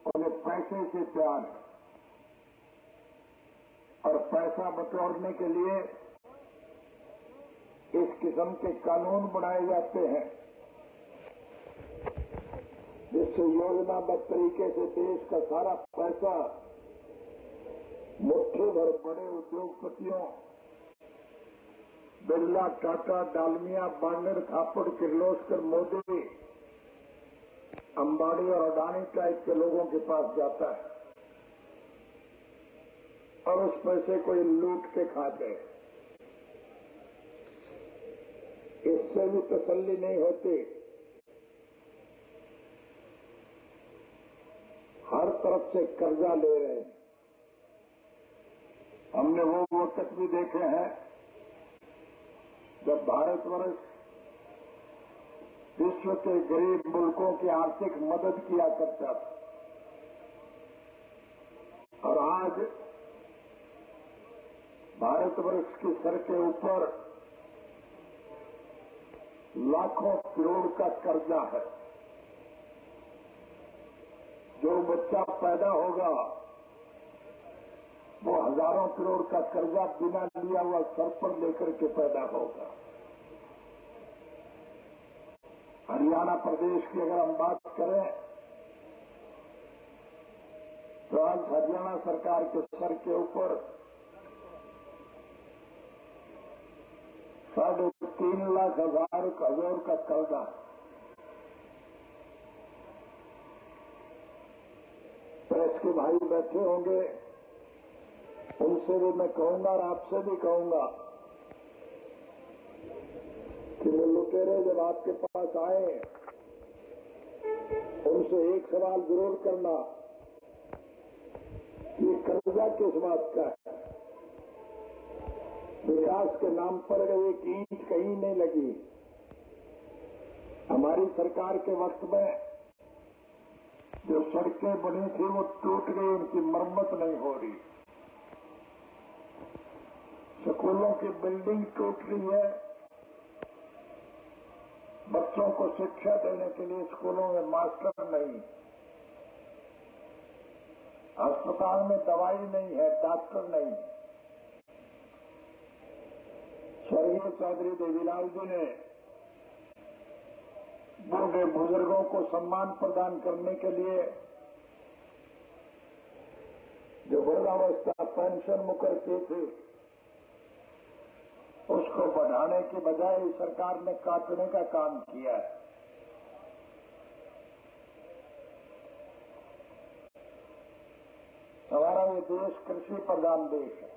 उन्हें पैसे से प्यार है और पैसा बटोरने के लिए इस किस्म के कानून बनाए जाते हैं जिससे योजनाबद्ध तरीके से देश का सारा पैसा मुट्ठी भर बड़े उद्योगपतियों बिरला, टाटा, डालमिया, बांडर, थापड़, किर्लोस्कर, मोदी, अंबानी और अडानी टाइप के लोगों के पास जाता है और उस पैसे को लूट के खाते हैं। इससे भी तसल्ली नहीं होती, हर तरफ से कर्जा ले रहे हैं। हमने वो वक्त भी देखे हैं जब भारतवर्ष विश्व के गरीब मुल्कों की आर्थिक मदद किया करता था और आज भारतवर्ष की सर के ऊपर लाखों करोड़ का कर्जा है। जो बच्चा पैदा होगा वो हजारों करोड़ का कर्जा बिना लिया हुआ सर पर लेकर के पैदा होगा। हरियाणा प्रदेश की अगर हम बात करें तो आज हरियाणा सरकार के सर के ऊपर 3.5 लाख करोड़ का कर्जा है। प्रेस के भाई बैठे होंगे, उनसे भी मैं कहूंगा और आपसे भी कहूंगा कि वो लुटेरे जब आपके पास आए उनसे एक सवाल जरूर करना कि ये कर्जा किस बात का है। विकास के नाम पर एक ईंट कहीं नहीं लगी। हमारी सरकार के वक्त में जो सड़कें बनी थी वो टूट गई, उनकी मरम्मत नहीं हो रही। स्कूलों की बिल्डिंग टूट रही है, बच्चों को शिक्षा देने के लिए स्कूलों में मास्टर नहीं, अस्पताल में दवाई नहीं है, डॉक्टर नहीं। स्वर्गीय चौधरी देवीलाल जी ने बूढ़े बुजुर्गों को सम्मान प्रदान करने के लिए जो वृद्धावस्था पेंशन मुकर की थी उसको बढ़ाने की बजाय सरकार ने काटने का काम किया है। हमारा ये देश कृषि प्रधान देश है।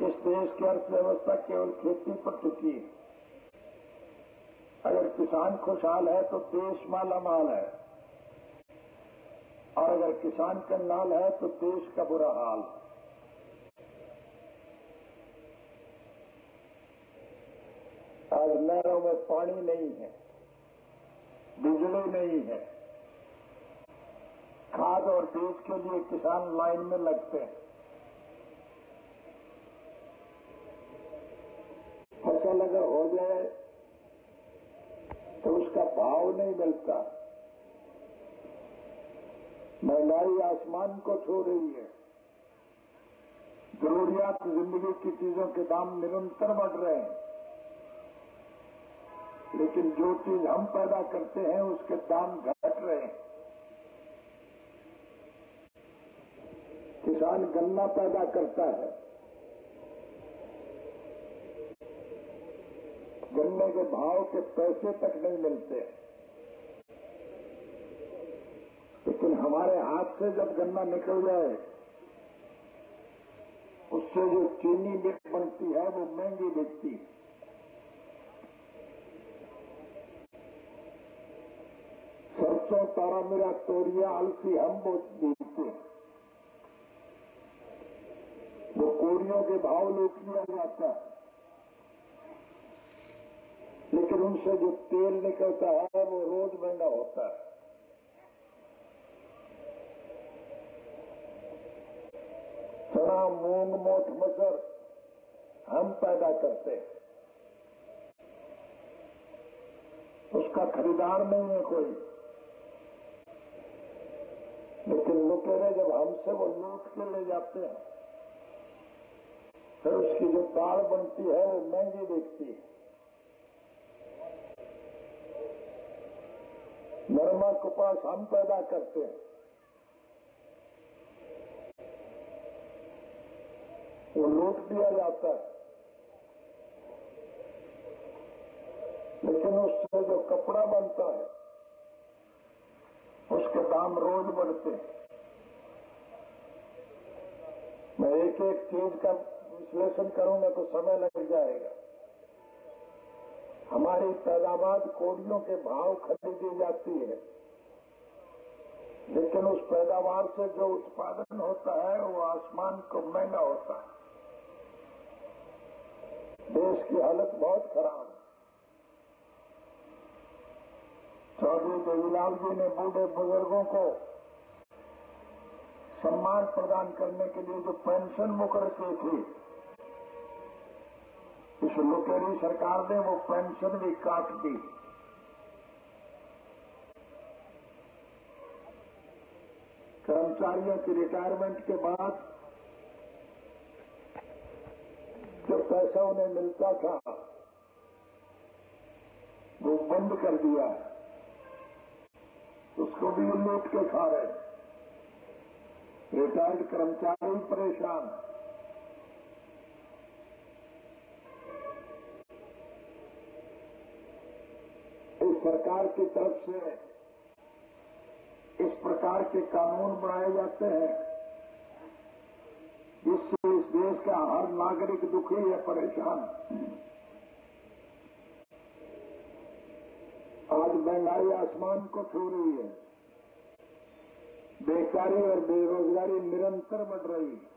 इस देश की अर्थव्यवस्था केवल खेती पर टिकी है। अगर किसान खुशहाल है तो देश मालामाल है और अगर किसान कंगाल है तो देश का बुरा हाल है। आज नहरों में पानी नहीं है, बिजली नहीं है, खाद और बीज के लिए किसान लाइन में लगते हैं। फसल अगर हो जाए तो उसका भाव नहीं मिलता। महंगाई आसमान को छू रही है। जरूरियात जिंदगी की चीजों के दाम निरंतर बढ़ रहे हैं, लेकिन जो चीज हम पैदा करते हैं उसके दाम घट रहे हैं। किसान गन्ना पैदा करता है, गन्ने के भाव के पैसे तक नहीं मिलते, लेकिन हमारे हाथ से जब गन्ना निकल जाए उससे जो चीनी मिर्च बनती है वो महंगी बिकती है। सरसों, तारामीरा, तोरिया, अलसी हम बोलते हैं, वो कोरियों के भाव लूट लिया जाता है, लेकिन उनसे जो तेल निकलता है वो रोज महंगा होता है। चना, मूंग, मोठ, मसर हम पैदा करते हैं, उसका खरीदार नहीं है कोई। लेकिन लुटेरे जब हमसे वो लूट के ले जाते हैं, फिर उसकी जो दाल बनती है वो महंगी बिकती है। नरमा कपास हम पैदा करते हैं, वो लूट दिया जाता है। लेकिन उससे जो कपड़ा बनता है उसके दाम रोज बढ़ते हैं। मैं एक एक चीज का विश्लेषण करूंगा तो समय लग जाएगा। हमारी पैदावार कोड़ियों के भाव खरीदी जाती है, लेकिन उस पैदावार से जो उत्पादन होता है वो आसमान को महंगा होता है। देश की हालत बहुत खराब है। चौधरी देवीलाल जी ने बूढ़े बुजुर्गों को सम्मान प्रदान करने के लिए जो पेंशन मुकर की थी, इस लुटेरी सरकार ने वो पेंशन भी काट दी। कर्मचारियों की रिटायरमेंट के बाद जो पैसा उन्हें मिलता था वो बंद कर दिया है, उसको भी लूट के खा रहे। रिटायर्ड कर्मचारी परेशान। इस सरकार की तरफ से इस प्रकार के कानून बनाए जाते हैं जिससे इस देश का हर नागरिक दुखी है, परेशान। आज महंगाई आसमान को छू रही है, बेकारी और बेरोजगारी निरंतर बढ़ रही है।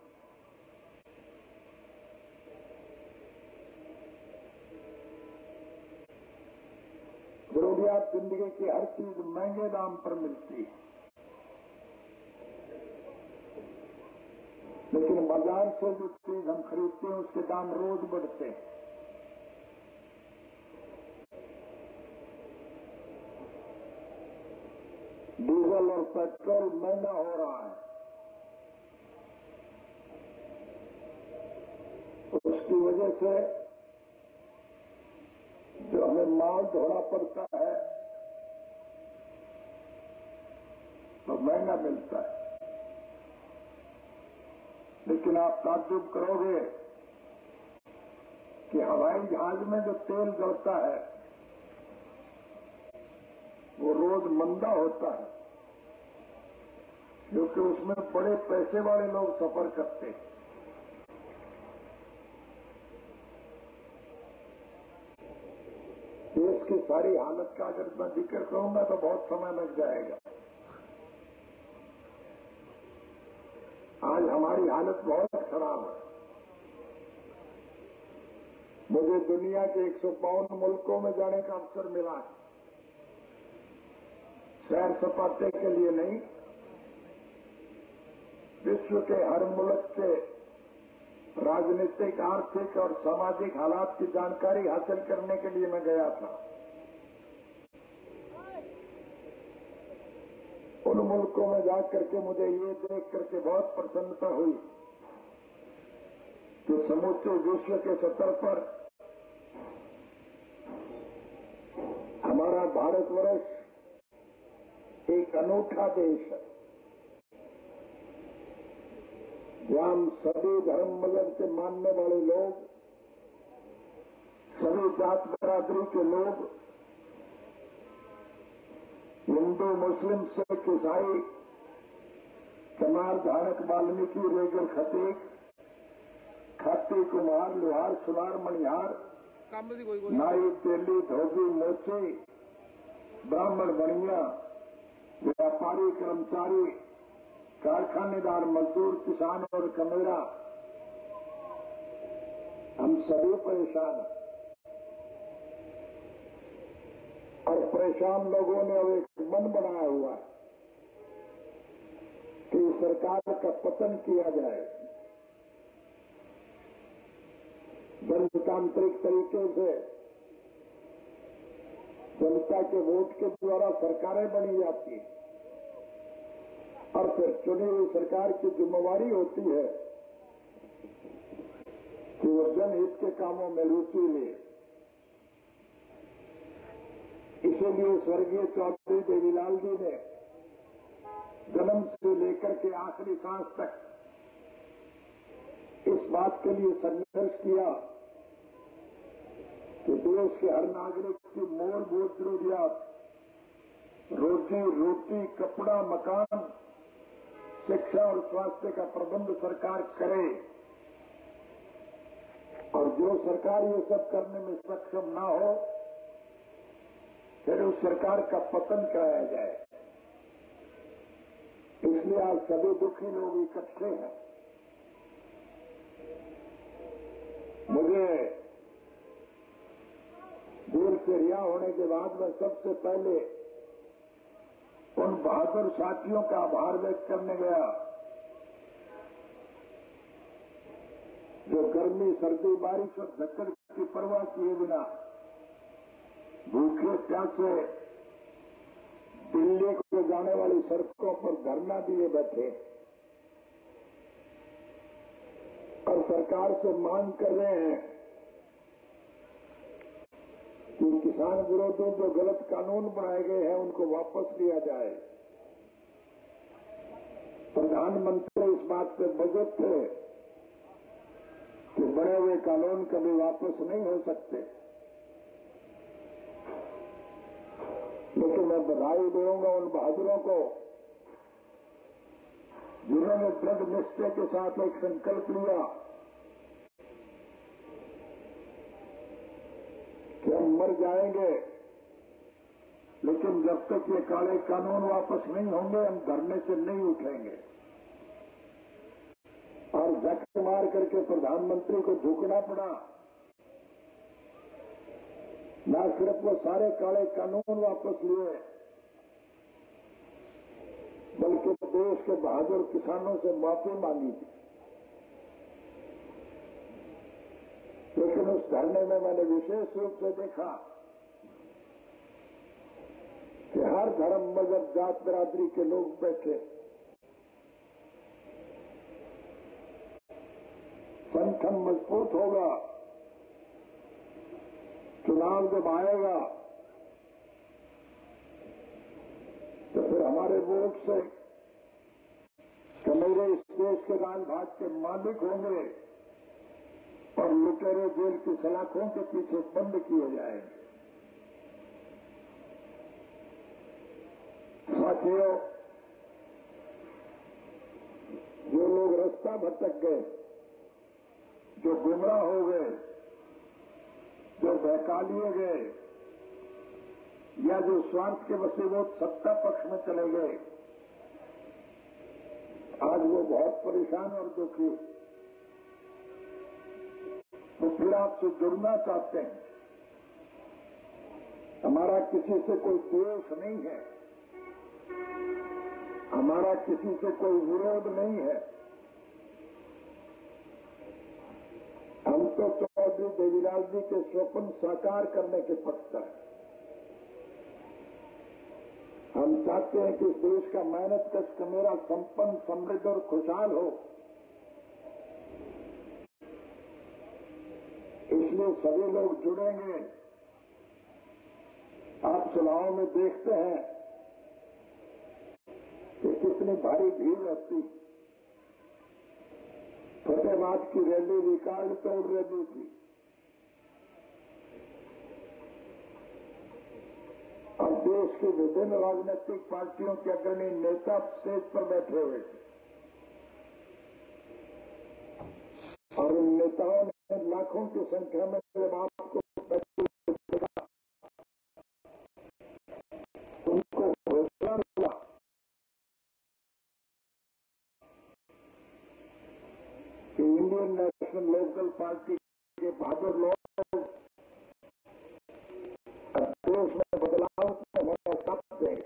जरूरियात जिंदगी की हर चीज महंगे दाम पर मिलती है, लेकिन बाजार से जो चीज हम खरीदते हैं उसके दाम रोज बढ़ते हैं। डीजल और पेट्रोल महंगा हो रहा है, उसकी वजह से जो हमें माल ढोना पड़ता है तो महंगा मिलता है। लेकिन आप ताज्जुब करोगे कि हवाई जहाज में जो तेल जलता है वो रोज मंदा होता है, क्योंकि उसमें बड़े पैसे वाले लोग सफर करते हैं। देश की सारी हालत का अगर मैं जिक्र करूंगा तो बहुत समय लग जाएगा। आज हमारी हालत बहुत खराब है। मुझे दुनिया के 152 मुल्कों में जाने का अवसर मिला है, सैर सपाटे के लिए नहीं, विश्व के हर मुल्क के राजनीतिक, आर्थिक और सामाजिक हालात की जानकारी हासिल करने के लिए मैं गया था। उन मुल्कों में जाकर के मुझे ये देख करके बहुत प्रसन्नता हुई कि समूचे विश्व के सतह पर हमारा भारतवर्ष एक अनूठा देश है, जहां सभी धर्म मजहब के मानने वाले लोग, सभी जात बरादरी के लोग, हिंदू, मुस्लिम, सिख, ईसाई, चमार, धारक, वाल्मीकि, रेगर, खतीक, खत्ती, कुम्हार, लोहार, सुनार, मणिहार, नाई, तेली, धोबी, मोची, ब्राह्मण, बनिया, व्यापारी, कर्मचारी, कारखानेदार, मजदूर, किसान और कमेरा, हम सभी परेशान हैं। और परेशान लोगों ने अब एक मन बनाया हुआ है कि सरकार का पतन किया जाए, जनतांत्रिक तरीके से जनता के वोट के द्वारा सरकारें बनी जाती हैं। और फिर चुनी हुई सरकार की जिम्मेवारी होती है कि वो जनहित के कामों में रुचि ले। इसीलिए स्वर्गीय चौधरी देवीलाल जी ने जन्म से लेकर के आखिरी सांस तक इस बात के लिए संघर्ष किया कि देश के हर नागरिक की मूलभूत जरूरियात रोजी रोटी, कपड़ा, मकान, शिक्षा और स्वास्थ्य का प्रबंध सरकार करे, और जो सरकार ये सब करने में सक्षम ना हो फिर उस सरकार का पतन कराया जाए। इसलिए आज सभी दुखी लोग इकट्ठे हैं। मुझे जेल से रिहा होने के बाद मैं सबसे पहले उन बहादुर साथियों का आभार व्यक्त करने गया जो गर्मी, सर्दी, बारिश और धक्कड़ की परवाह किए बिना भूखे प्यासे दिल्ली को जाने वाली सड़कों पर धरना दिए बैठे और सरकार से मांग कर रहे हैं कि किसान विरोधी जो गलत कानून बनाए गए हैं उनको वापस लिया जाए। प्रधानमंत्री इस बात पे बजट थे कि बने हुए कानून कभी वापस नहीं हो सकते, लेकिन मैं बधाई दूंगा उन बहादुरों को जिन्होंने दृढ़ निश्चय के साथ एक संकल्प लिया कि हम मर जाएंगे लेकिन जब तक ये काले कानून वापस नहीं होंगे हम धरने से नहीं उठेंगे। और झक मार करके प्रधानमंत्री को झुकना पड़ा। न सिर्फ वो सारे काले कानून वापस लिए बल्कि देश के बहादुर किसानों से माफी मांगी थी। लेकिन उस धरने में मैंने विशेष रूप से देखा कि हर धर्म, मजहब, जात, बिरादरी के लोग बैठे। संगठन मजबूत होगा, चुनाव जब आएगा तो फिर हमारे वोट से मेरे इस देश के राजभाग के मालिक होंगे और लुटेरे जेल की सलाखों के पीछे बंद किए जाएंगे। साथियों, जो लोग रास्ता भटक गए, जो गुमराह हो गए, जो बहका लिए गए या जो स्वार्थ के वशीभूत सत्ता पक्ष में चले गए, आज वो बहुत परेशान और दुखी। तो फिर आपसे जुड़ना चाहते हैं। हमारा किसी से कोई द्वेष नहीं है, हमारा किसी से कोई विरोध नहीं है। हम तो चौधरी देवीलाल जी के स्वप्न साकार करने के पक्षधर हैं। हम चाहते हैं कि इस देश का मेहनत कश मेरा संपन्न, समृद्ध और खुशहाल हो। इसलिए सभी लोग जुड़ेंगे। आप चुनाव में देखते हैं कि कितनी भारी भीड़ रहती। फतेहाबाद की रैली रिकॉर्ड तोड़ रैली थी और देश की विभिन्न राजनीतिक पार्टियों के अग्रणी नेता स्टेज पर बैठे हुए थे और उन नेताओं ने लाखों की संख्या में जब आपको देखा उनको घोषणा मिला कि इंडियन नेशनल लोकदल पार्टी के बहादुर लोग देश में बदलाव होना चाहते हैं।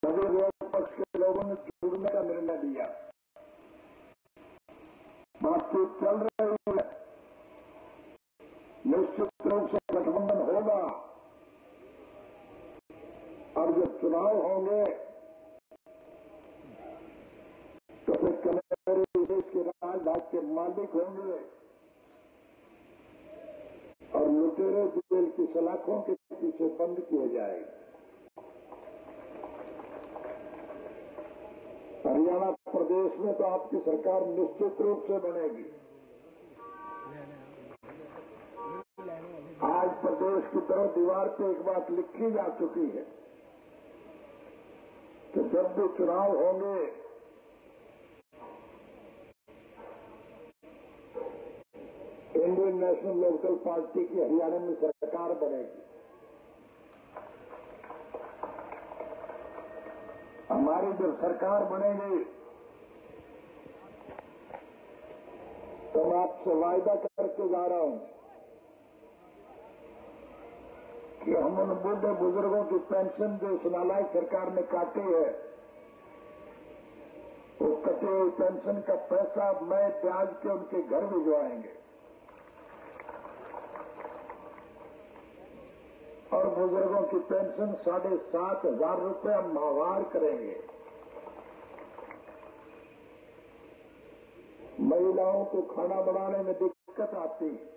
सभी विरोध पक्ष के लोगों ने जुड़ने का निर्णय लिया। बातचीत चल रही है, निश्चित रूप से गठबंधन होगा और जब चुनाव होंगे तो फिर कनेरे देश के राजधानी के मालिक होंगे और लुटेरे जेल की सलाखों के पीछे बंद किए जाएंगे। हरियाणा प्रदेश में तो आपकी सरकार निश्चित रूप से बनेगी। आज प्रदेश की तरफ दीवार पे एक बात लिखी जा चुकी है कि जब भी चुनाव होंगे इंडियन नेशनल लोकदल पार्टी की हरियाणा में सरकार बनेगी। हमारी जब सरकार बनेगी तो मैं आपसे वायदा करके जा रहा हूं कि हम उन बूढ़े बुजुर्गों की पेंशन जो इस नालायक सरकार ने काटी है, वो कटी हुई पेंशन का पैसा मैं ब्याज के उनके घर भिजवाएंगे और बुजुर्गों की पेंशन 7,500 रुपये हम माहवार करेंगे। महिलाओं को खाना बनाने में दिक्कत आती है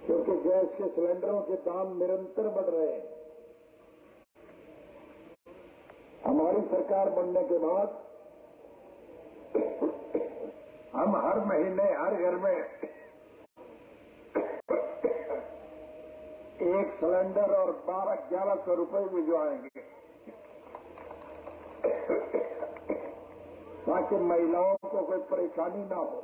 क्योंकि गैस के सिलेंडरों के दाम निरंतर बढ़ रहे हैं। हमारी सरकार बनने के बाद हम हर महीने हर घर में एक सिलेंडर और 1200-1100 रुपये भिजवाएंगे ताकि महिलाओं को कोई परेशानी ना हो।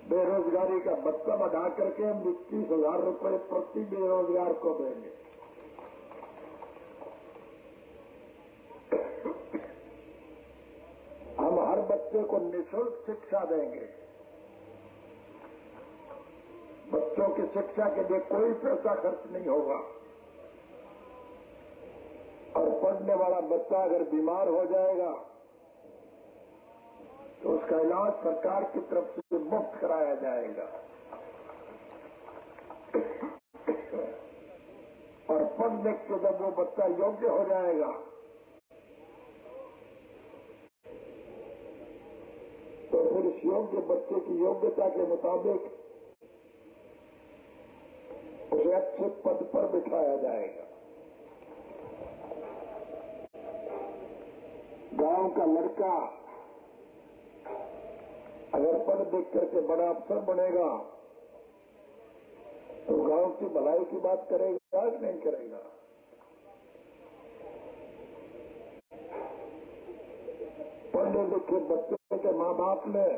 बेरोजगारी का भत्ता बढ़ा करके हम 21,000 रुपये प्रति बेरोजगार को देंगे। हम हर बच्चे को निःशुल्क शिक्षा देंगे। बच्चों की शिक्षा के लिए कोई पैसा खर्च नहीं होगा और पढ़ने वाला बच्चा अगर बीमार हो जाएगा तो उसका इलाज सरकार की तरफ से मुफ्त कराया जाएगा और पढ़ लिख के जब वो बच्चा योग्य हो जाएगा तो फिर इस योग्य बच्चे की योग्यता के मुताबिक उसे अच्छे पद पर बिठाया जाएगा। गांव का लड़का अगर पढ़ लिख करके बड़ा अफसर बनेगा तो गांव की भलाई की बात करेगा कि नहीं करेगा? पढ़े लिखे बच्चे के माँ बाप ने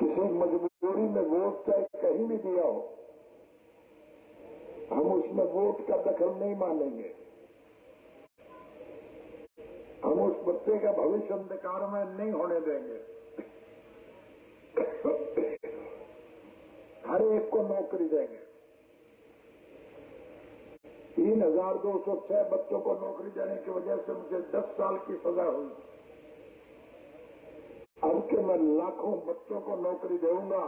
किसी मजबूरी में वोट चाहे कहीं भी दिया हो, हम उसमें वोट का दखल नहीं मानेंगे। हम उस बच्चे का भविष्य अंधकार में नहीं होने देंगे। हर एक को नौकरी देंगे। 3,206 बच्चों को नौकरी देने की वजह से मुझे 10 साल की सजा हुई। अब के मैं लाखों बच्चों को नौकरी दूंगा,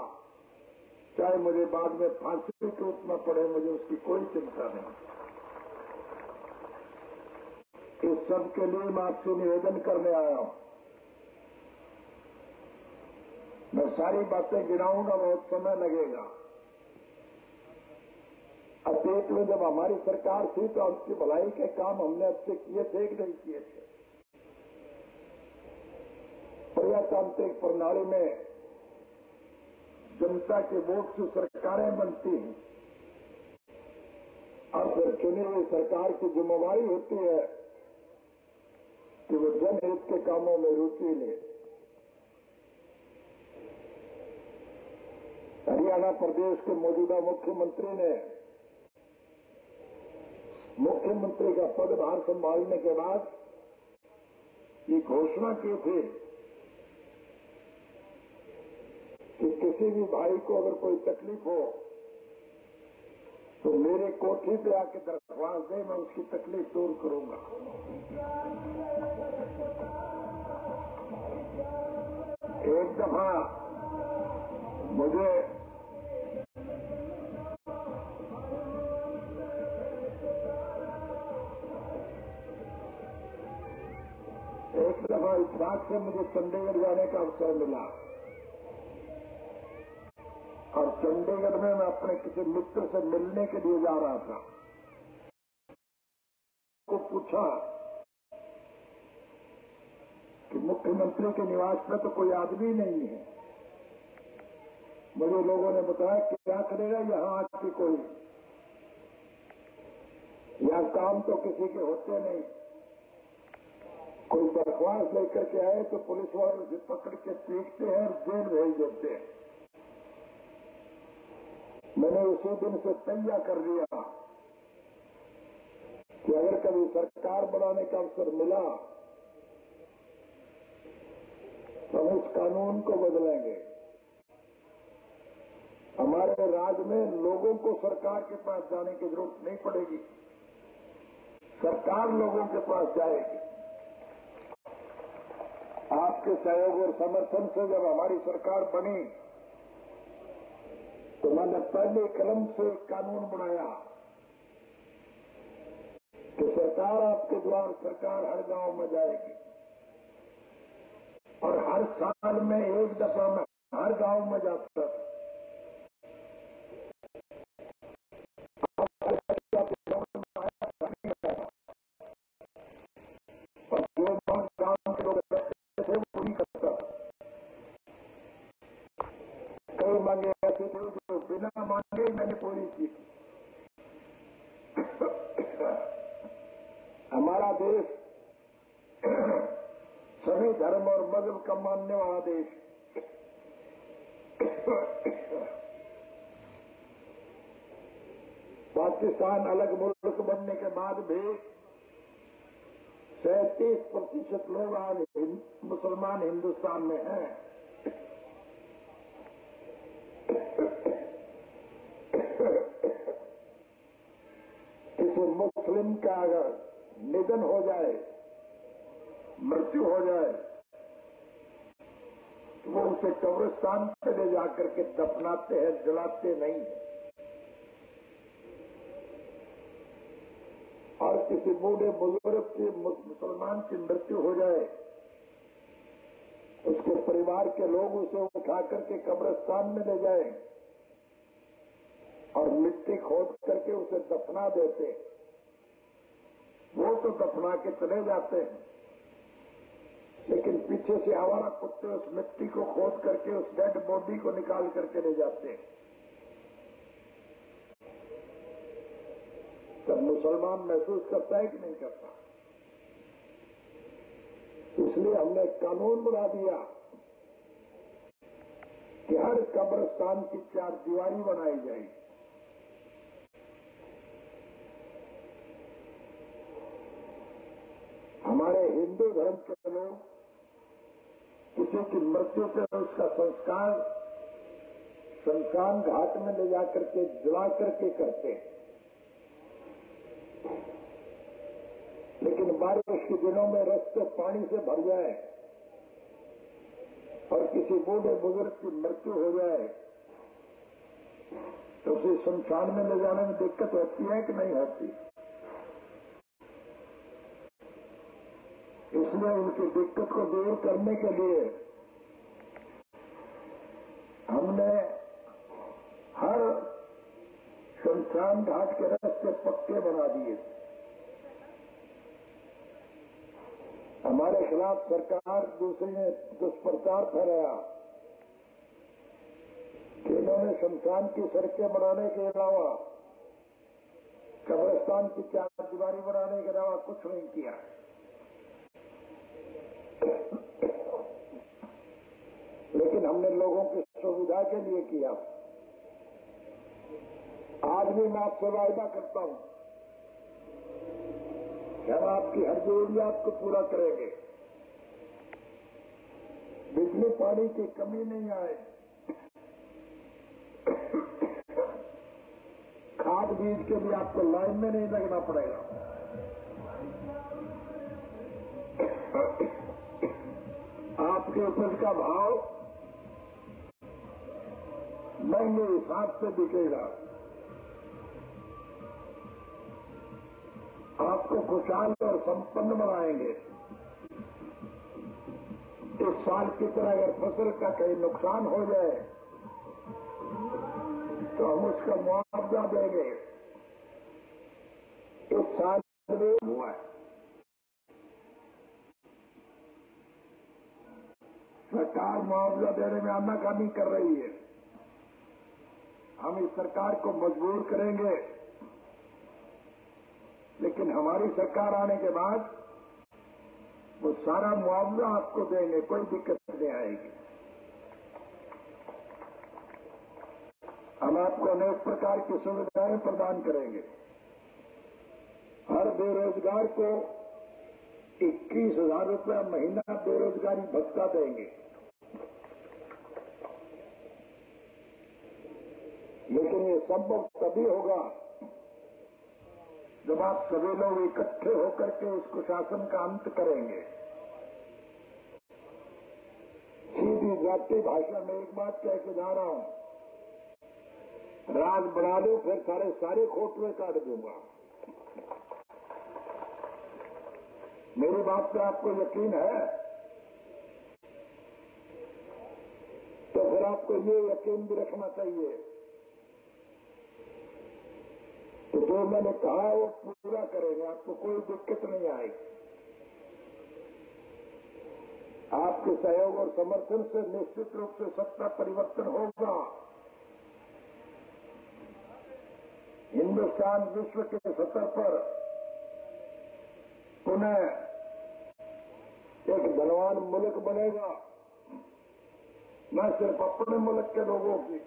चाहे मुझे बाद में फांसी टूटना पड़े, मुझे उसकी कोई चिंता नहीं। इस सब के लिए मैं आपसे निवेदन करने आया हूं। मैं सारी बातें गिनाऊंगा, बहुत समय लगेगा। अतीत में जब हमारी सरकार थी तो उसकी भलाई के काम हमने अच्छे किए थे कि नहीं किए थे? प्रजातांत्रिक प्रणाली में जनता के वोट से सरकारें बनती हैं और फिर चुनी हुई सरकार की जिम्मेवारी होती है कि वो जनहित के कामों में रुचि ले। हरियाणा प्रदेश के मौजूदा मुख्यमंत्री ने मुख्यमंत्री का पदभार संभालने के बाद ये घोषणा की थी कि किसी भी भाई को अगर कोई तकलीफ हो तो मेरे कोठी पे आके दरख्वास्त दे, मैं उसकी तकलीफ दूर करूंगा। एक दफा मुझे रात से मुझे चंडीगढ़ जाने का अवसर मिला और चंडीगढ़ में मैं अपने किसी मित्र से मिलने के लिए जा रहा था। को पूछा कि मुख्यमंत्री के निवास में तो कोई आदमी नहीं है। मुझे लोगों ने बताया कि क्या करेगा यहाँ आके कोई, यहाँ काम तो किसी के होते नहीं। कोई दरख्वास्त लेकर के आए तो पुलिस वाले उसे पकड़ के पीटते हैं और जेल भेज देते हैं। मैंने उसी दिन से तैयार कर लिया कि अगर कभी सरकार बनाने का अवसर मिला तो हम इस कानून को बदलेंगे। हमारे राज्य में लोगों को सरकार के पास जाने की जरूरत नहीं पड़ेगी, सरकार लोगों के पास जाएगी। आपके सहयोग और समर्थन से जब हमारी सरकार बनी तो मैंने पहले कलम से कानून बनाया कि सरकार आपके द्वार, सरकार हर गांव में जाएगी और हर साल में एक दफा मैं हर गांव में जाता था। और जो गांव के लोग रहते थे वो पूरी करता था। कई मांगे ऐसे थे जो बिना मांगे मैंने पूरी की। हमारा देश सभी धर्म और मजहब का मानने वाला देश। पाकिस्तान अलग मुल्क बनने के बाद भी 37% लोग आज मुसलमान हिंदुस्तान में हैं। किसी मुस्लिम का अगर निधन हो जाए, मृत्यु हो जाए तो वो उसे कब्रिस्तान पे ले जाकर के दफनाते हैं, जलाते नहीं है। और किसी बूढ़े बुजुर्ग की, मुसलमान की मृत्यु हो जाए, उसके परिवार के लोग उसे उठा करके कब्रिस्तान में ले जाए और मिट्टी खोद करके उसे दफना देते। वो तो दफना के चले जाते हैं, लेकिन पीछे से आवारा कुत्ते उस मिट्टी को खोद करके उस डेड बॉडी को निकाल करके ले जाते हैं। तब मुसलमान महसूस करता है कि नहीं करता? इसलिए हमने एक कानून बना दिया कि हर कब्रिस्तान की 4 दीवारी बनाई जाएगी। हमारे हिंदू धर्म के लोग किसी की मृत्यु पर उसका संस्कार शमशान घाट में ले जाकर के जला करके करते हैं। लेकिन बारिश के दिनों में रास्ते पानी से भर जाए और किसी बूढ़े बुजुर्ग की मृत्यु हो जाए तो उसे शमशान में ले जाने में दिक्कत होती है कि नहीं होती? इसलिए उनकी दिक्कत को दूर करने के लिए हमने हर शमशान घाट के रास्ते पक्के बना दिए। हमारे खिलाफ सरकार दूसरी ने दुष्प्रचार फैलाया कि इन्होंने शमशान की सड़कें बनाने के अलावा, कब्रिस्तान की 4 दीवारी बनाने के अलावा कुछ नहीं किया। लेकिन हमने लोगों की सुविधा के लिए किया। आज भी मैं आपसे वायदा करता हूं कि हम आपकी हर जरूरियात को पूरा करेंगे। बिजली पानी की कमी नहीं आए, खाद बीज के लिए आपको लाइन में नहीं लगना पड़ेगा। आपके उपज का भाव महंगे हिसाब से बिकेगा। आपको खुशहाल और संपन्न बनाएंगे। इस साल की तरह अगर फसल का कहीं नुकसान हो जाए तो हम उसका मुआवजा देंगे। इस साल भी हुआ है। सरकार मुआवजा देने में आनाकानी कर रही है। हम इस सरकार को मजबूर करेंगे, लेकिन हमारी सरकार आने के बाद वो सारा मुआवजा आपको देंगे, कोई दिक्कत नहीं आएगी। हम आपको अनेक प्रकार की सुविधाएं प्रदान करेंगे। हर बेरोजगार को 21,000 रुपया महीना बेरोजगारी भत्ता देंगे। लेकिन ये संभव तभी होगा जब आप सभी लोग इकट्ठे होकर के उस कुशासन का अंत करेंगे। सीधी जाति भाषा में एक बात कह के जा रहा हूं, राज बना लो फिर सारे खोटवे काट दूंगा। मेरी बात पे आपको यकीन है तो फिर आपको ये यकीन भी रखना चाहिए तो जो मैंने कहा वो पूरा करेंगे, आपको कोई दिक्कत नहीं आएगी। आपके सहयोग और समर्थन से निश्चित रूप से सत्ता परिवर्तन होगा। हिंदुस्तान विश्व के सतह पर पुनः एक धनवान मुल्क बनेगा, न सिर्फ अपने मुल्क के लोगों की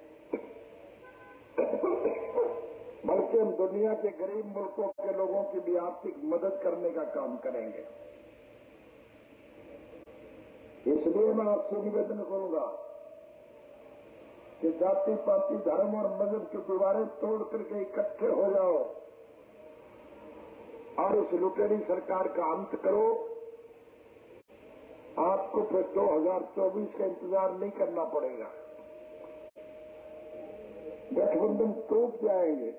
बल्कि हम दुनिया के गरीब मुल्कों के लोगों की भी आर्थिक मदद करने का काम करेंगे। इसलिए मैं आपसे निवेदन करूंगा कि जाति पाति धर्म और मजहब की दीवारें तोड़ करके इकट्ठे हो जाओ और इस लुटेरी सरकार का अंत करो। आपको फिर 2024 का इंतजार नहीं करना पड़ेगा। गठबंधन टूट जाएंगे।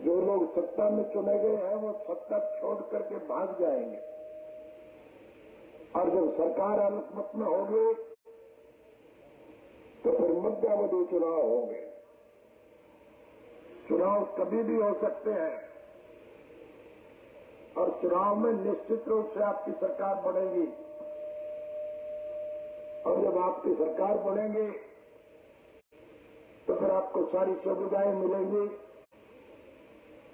जो लोग सत्ता में चुने गए हैं वो सत्ता छोड़ करके भाग जाएंगे और जब सरकार अलपमत में होगी तो फिर मध्यावधि चुनाव होंगे। चुनाव कभी भी हो सकते हैं और चुनाव में निश्चित रूप से आपकी सरकार बनेगी और जब आपकी सरकार बनेगी तो फिर आपको सारी सुविधाएं मिलेंगी।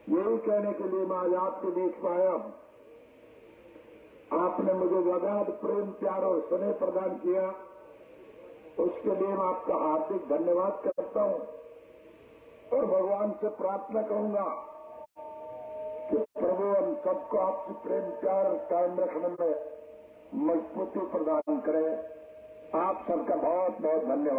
यही कहने के लिए मैं आज आपके बीच में आया हूं। आपने मुझे अगाध प्रेम प्यार और स्नेह प्रदान किया, उसके लिए मैं आपका हार्दिक धन्यवाद करता हूं और भगवान से प्रार्थना करूंगा कि प्रभु हम सबको आपसे प्रेम प्यार कायम रखने में मजबूती प्रदान करें। आप सबका बहुत बहुत धन्यवाद।